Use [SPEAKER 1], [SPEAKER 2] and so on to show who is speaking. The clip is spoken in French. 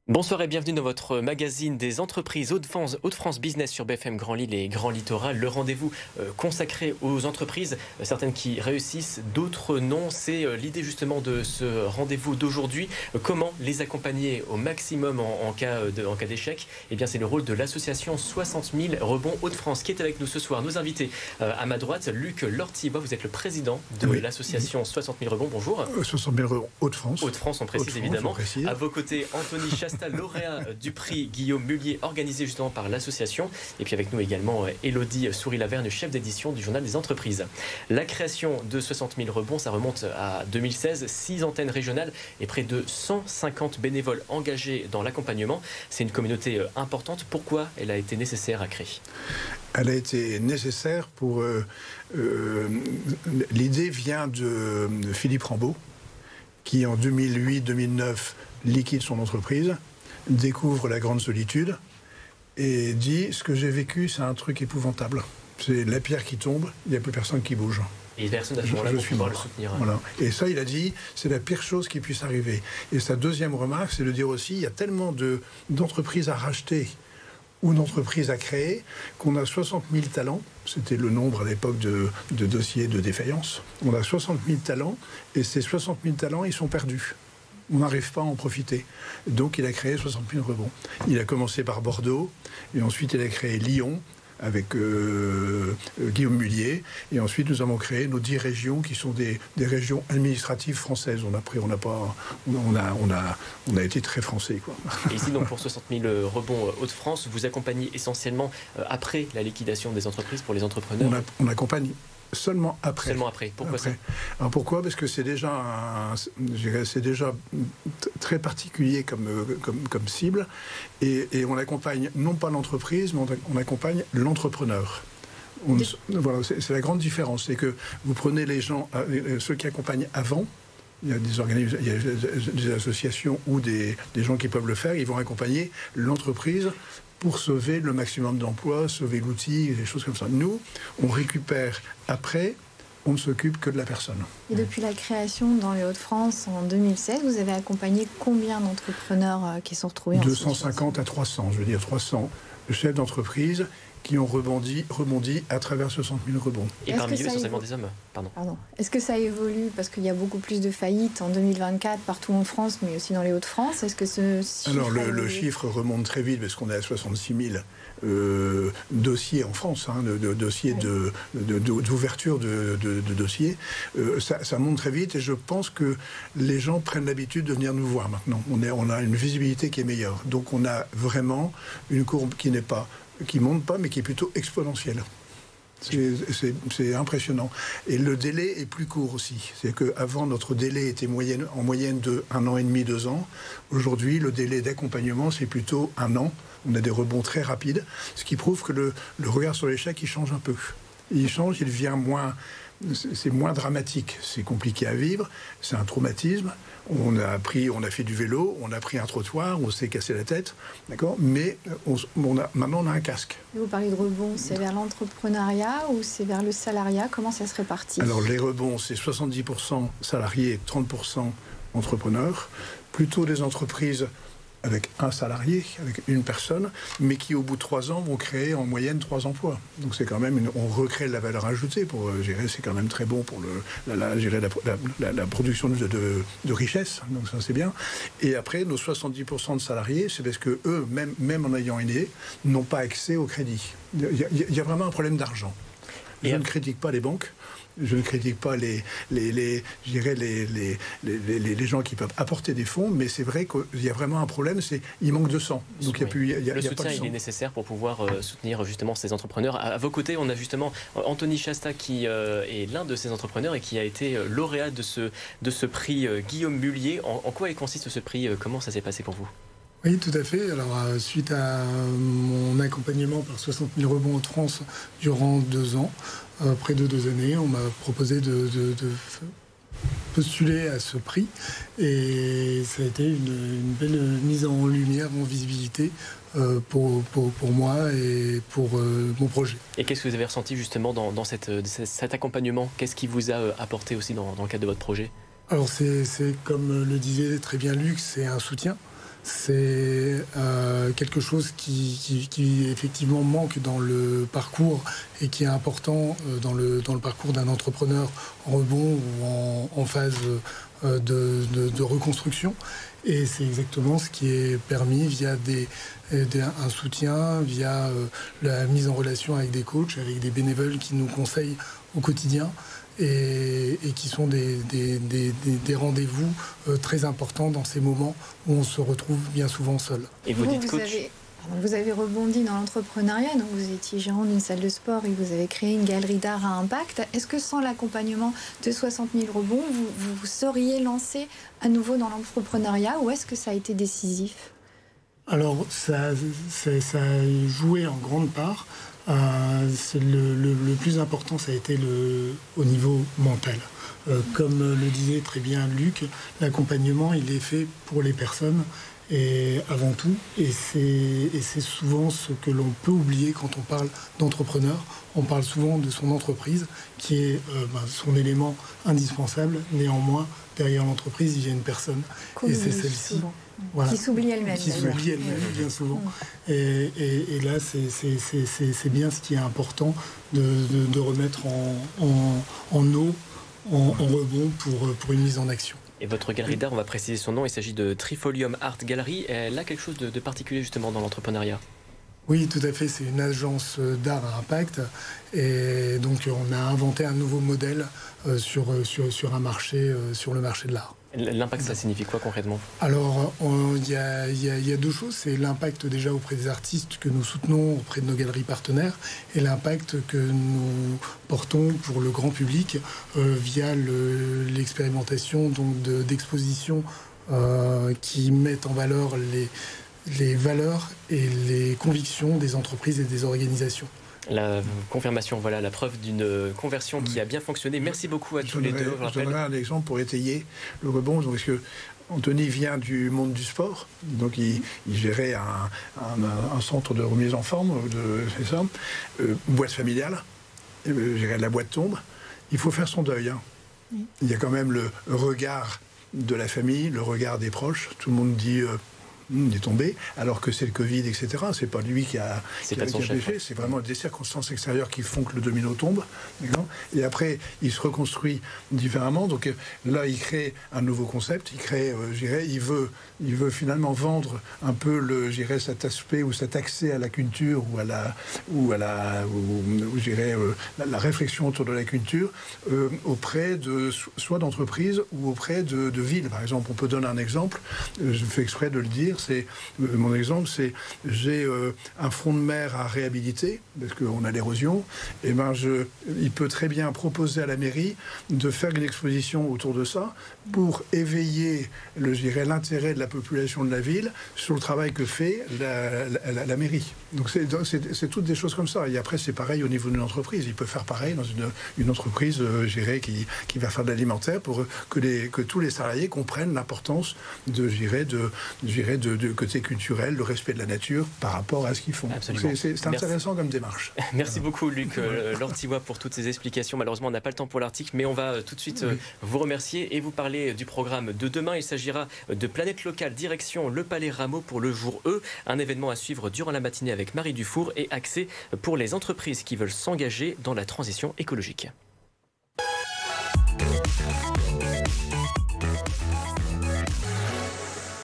[SPEAKER 1] Bonsoir et bienvenue dans votre magazine des entreprises Hauts-de-France Business sur BFM Grand Lille et Grand Littoral. Le rendez-vous consacré aux entreprises, certaines qui réussissent, d'autres non. C'est l'idée justement de ce rendez-vous d'aujourd'hui. Comment les accompagner au maximum en cas d'échec? Eh bien, c'est le rôle de l'association 60 000 rebonds Hauts-de-France qui est avec nous ce soir. Nos invités à ma droite, Luc Lortibois, vous êtes le président de l'association 60 000 rebonds. Bonjour.
[SPEAKER 2] 60 000 rebonds Hauts-de-France.
[SPEAKER 1] Hauts-de-France, on précise évidemment. À vos côtés, Anthony Chasta, lauréat du prix Guillaume Mullier organisé justement par l'association. Et puis avec nous également Élodie Souris-Laverne, chef d'édition du Journal des Entreprises. La création de 60 000 rebonds, ça remonte à 2016, 6 antennes régionales et près de 150 bénévoles engagés dans l'accompagnement. C'est une communauté importante. Pourquoi elle a été nécessaire à créer?
[SPEAKER 2] Elle a été nécessaire pour... l'idée vient de Philippe Rambaud, qui en 2008-2009 liquide son entreprise, découvre la grande solitude et dit: ce que j'ai vécu, c'est un truc épouvantable. C'est la pierre qui tombe, il n'y a plus personne qui bouge.
[SPEAKER 1] Et personne n'a pour pouvoir le soutenir.
[SPEAKER 2] Voilà. Et ça, il a dit, c'est la pire chose qui puisse arriver. Et sa deuxième remarque, c'est de dire aussi, il y a tellement d'entreprises à racheter ou d'entreprises à créer qu'on a 60 000 talents. C'était le nombre à l'époque de dossiers de défaillance. On a 60 000 talents et ces 60 000 talents, ils sont perdus. On n'arrive pas à en profiter. Donc il a créé 60 000 rebonds. Il a commencé par Bordeaux, et ensuite il a créé Lyon, avec Guillaume Mullier, et ensuite nous avons créé nos 10 régions qui sont des régions administratives françaises. On a été très français, quoi.
[SPEAKER 1] Et ici donc pour 60 000 rebonds Hauts-de-France, vous accompagnez essentiellement après la liquidation des entreprises pour les entrepreneurs.
[SPEAKER 2] On accompagne seulement après.
[SPEAKER 1] Seulement après. Pourquoi ça?
[SPEAKER 2] Alors pourquoi? Parce que c'est déjà très particulier comme cible, et on accompagne non pas l'entreprise, mais on accompagne l'entrepreneur. Voilà, c'est la grande différence, c'est que vous prenez les gens, ceux qui accompagnent avant. Il y a des organismes, il y a des associations ou des gens qui peuvent le faire. Ils vont accompagner l'entreprise pour sauver le maximum d'emplois, sauver l'outil, des choses comme ça. Nous, on récupère après, on ne s'occupe que de la personne.
[SPEAKER 3] Et depuis la création dans les Hauts-de-France en 2016, vous avez accompagné combien d'entrepreneurs qui sont retrouvés en
[SPEAKER 2] 250 à 300, je veux dire 300 chefs d'entreprise qui ont rebondi à travers 60 000 rebonds.
[SPEAKER 1] Et parmi eux, essentiellement des hommes. Pardon.
[SPEAKER 3] Est-ce que ça évolue parce qu'il y a beaucoup plus de faillites en 2024 partout en France, mais aussi dans les Hauts-de-France? Est-ce que ce chiffre...
[SPEAKER 2] Alors le chiffre remonte très vite parce qu'on est à 66 000 dossiers en France, de dossiers d'ouverture de dossiers. Ça monte très vite et je pense que les gens prennent l'habitude de venir nous voir maintenant. On a une visibilité qui est meilleure. Donc on a vraiment une courbe qui monte pas, mais qui est plutôt exponentielle. C'est impressionnant. Et le délai est plus court aussi. C'est qu'avant, notre délai était en moyenne de 1 an et demi, 2 ans. Aujourd'hui, le délai d'accompagnement, c'est plutôt 1 an. On a des rebonds très rapides, ce qui prouve que le regard sur l'échec, il change un peu. Il change, il devient moins... C'est moins dramatique. C'est compliqué à vivre. C'est un traumatisme. On a fait du vélo, on a pris un trottoir, on s'est cassé la tête, d'accord. Mais maintenant on a un casque.
[SPEAKER 3] Et vous parlez de rebond, c'est vers l'entrepreneuriat ou c'est vers le salariat? Comment ça se répartit?
[SPEAKER 2] Alors les rebonds, c'est 70% salariés, 30% entrepreneurs. Plutôt des entreprises avec un salarié, avec une personne, mais qui au bout de 3 ans vont créer en moyenne 3 emplois. Donc c'est quand même on recrée de la valeur ajoutée pour gérer, c'est quand même très bon pour la production de richesse, donc ça c'est bien. Et après, nos 70% de salariés, c'est parce que eux, même en ayant une idée, n'ont pas accès au crédit. Il y a vraiment un problème d'argent. Je ne critique pas les banques. Je ne critique pas les gens qui peuvent apporter des fonds, mais c'est vrai qu'il y a vraiment un problème, il manque de sang. Donc
[SPEAKER 1] le soutien, il est nécessaire pour pouvoir soutenir justement ces entrepreneurs. À vos côtés, on a justement Anthony Chasta qui est l'un de ces entrepreneurs et qui a été lauréat de ce prix Guillaume Mullier. En quoi il consiste ce prix? Comment ça s'est passé pour vous?
[SPEAKER 4] Oui, tout à fait. Alors, suite à mon accompagnement par 60 000 rebonds Hauts-de-France durant 2 ans, près de 2 années, on m'a proposé postulé à ce prix et ça a été une belle mise en lumière, en visibilité pour moi et pour mon projet.
[SPEAKER 1] Et qu'est-ce que vous avez ressenti justement dans cet accompagnement? Qu'est-ce qui vous a apporté aussi dans le cadre de votre projet?
[SPEAKER 4] Alors c'est comme le disait très bien Luc, c'est un soutien. C'est quelque chose qui effectivement manque dans le parcours et qui est important dans le parcours d'un entrepreneur en rebond ou en phase de reconstruction. Et c'est exactement ce qui est permis via un soutien, via la mise en relation avec des coachs, avec des bénévoles qui nous conseillent au quotidien. Et qui sont des rendez-vous très importants dans ces moments où on se retrouve bien souvent seul.
[SPEAKER 1] Et vous dites coach.
[SPEAKER 3] Vous avez rebondi dans l'entrepreneuriat, donc vous étiez gérant d'une salle de sport et vous avez créé une galerie d'art à impact. Est-ce que sans l'accompagnement de 60 000 rebonds, vous seriez lancé à nouveau dans l'entrepreneuriat ou est-ce que ça a été décisif?
[SPEAKER 4] Alors ça a joué en grande part. Le plus important, ça a été au niveau mental. Comme le disait très bien Luc, l'accompagnement, il est fait pour les personnes et avant tout. Et c'est souvent ce que l'on peut oublier quand on parle d'entrepreneur. On parle souvent de son entreprise, qui est son élément indispensable. Néanmoins, derrière l'entreprise, il y a une personne. Et c'est celle-ci.
[SPEAKER 3] Voilà. Qui s'oublie elle-même.
[SPEAKER 4] Qui s'oublie elle-même, bien souvent. Et là, c'est bien ce qui est important de remettre en eau, en rebond pour une mise en action.
[SPEAKER 1] Et votre galerie d'art, on va préciser son nom, il s'agit de Trifolium Art Gallery. Elle a quelque chose de particulier justement dans l'entrepreneuriat?
[SPEAKER 4] Oui, tout à fait. C'est une agence d'art à impact. Et donc, on a inventé un nouveau modèle sur le marché de l'art.
[SPEAKER 1] L'impact, ça signifie quoi concrètement?
[SPEAKER 4] Alors, il y a deux choses. C'est l'impact déjà auprès des artistes que nous soutenons auprès de nos galeries partenaires et l'impact que nous portons pour le grand public via l'expérimentation d'expositions qui mettent en valeur les valeurs et les convictions des entreprises et des organisations.
[SPEAKER 1] La confirmation, voilà, la preuve d'une conversion qui a bien fonctionné. Merci beaucoup à tous les deux.
[SPEAKER 2] Je donnerai un exemple pour étayer le rebond. Parce que Anthony vient du monde du sport, donc il gérait un centre de remise en forme, c'est ça, boîte familiale, gérait la boîte tombe. Il faut faire son deuil. Hein. Il y a quand même le regard de la famille, le regard des proches. Tout le monde dit... il est tombé, alors que c'est le Covid, etc. C'est pas lui qui a péché, c'est vraiment des circonstances extérieures qui font que le domino tombe. Et après, il se reconstruit différemment. Donc là, il crée un nouveau concept. Il crée, il veut finalement vendre un peu cet aspect ou cet accès à la culture la réflexion autour de la culture auprès de soit d'entreprises ou auprès de villes. Par exemple, on peut donner un exemple. Je fais exprès de le dire. Mon exemple, c'est j'ai un front de mer à réhabiliter parce qu'on a l'érosion. Et il peut très bien proposer à la mairie de faire une exposition autour de ça pour éveiller, l'intérêt de la population de la ville sur le travail que fait la mairie. Donc c'est toutes des choses comme ça. Et après, c'est pareil au niveau d'une entreprise. Il peut faire pareil dans une entreprise qui va faire de l'alimentaire pour que tous les salariés comprennent l'importance de côté culturel, le respect de la nature par rapport à ce qu'ils font. C'est intéressant comme démarche.
[SPEAKER 1] Merci beaucoup Luc Lortivois pour toutes ces explications. Malheureusement, on n'a pas le temps pour l'article, mais on va tout de suite vous remercier et vous parler du programme de demain. Il s'agira de Planète Locale, direction le Palais Rameau pour le jour E, un événement à suivre durant la matinée avec Marie Dufour et accès pour les entreprises qui veulent s'engager dans la transition écologique.